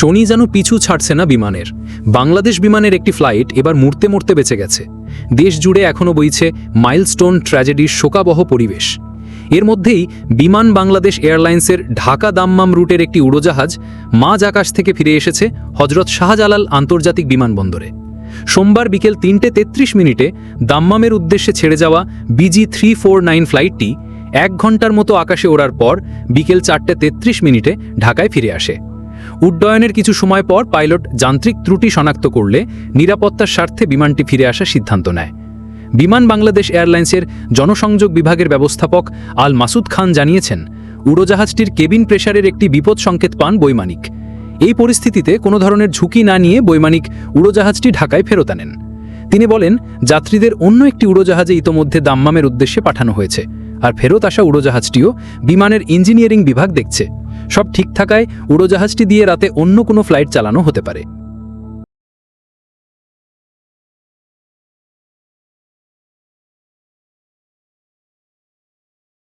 শনি যেন পিছু ছাড়ছে না বিমানের। বাংলাদেশ বিমানের একটি ফ্লাইট এবার মরতে মরতে বেঁচে গেছে। দেশ জুড়ে এখনও বইছে মাইলস্টোন ট্র্যাজেডির শোকাবহ পরিবেশ। এর মধ্যেই বিমান বাংলাদেশ এয়ারলাইন্সের ঢাকা দাম্মাম রুটের একটি উড়োজাহাজ মাঝ আকাশ থেকে ফিরে এসেছে হজরত শাহজালাল আন্তর্জাতিক বিমানবন্দরে। সোমবার বিকেল 3:33 দাম্মামের উদ্দেশ্যে ছেড়ে যাওয়া BG 349 ফ্লাইটটি 1 ঘন্টার মতো আকাশে ওড়ার পর বিকেল 4:33 ঢাকায় ফিরে আসে। উড্ডয়নের কিছু সময় পর পাইলট যান্ত্রিক ত্রুটি শনাক্ত করলে নিরাপত্তার স্বার্থে বিমানটি ফিরে আসার সিদ্ধান্ত নেয়। বিমান বাংলাদেশ এয়ারলাইন্সের জনসংযোগ বিভাগের ব্যবস্থাপক আল মাসুদ খান জানিয়েছেন, উড়োজাহাজটির কেবিন প্রেসারের একটি বিপদ সংকেত পান বৈমানিক। এই পরিস্থিতিতে কোনো ধরনের ঝুঁকি না নিয়ে বৈমানিক উড়োজাহাজটি ঢাকায় ফেরত আনেন। তিনি বলেন, যাত্রীদের অন্য একটি উড়োজাহাজে ইতোমধ্যে দাম্মামের উদ্দেশ্যে পাঠানো হয়েছে, আর ফেরত আসা উড়োজাহাজটিও বিমানের ইঞ্জিনিয়ারিং বিভাগ দেখছে। সব ঠিক থাকায় উড়োজাহাজটি দিয়ে রাতে অন্য কোনো ফ্লাইট চালানো হতে পারে।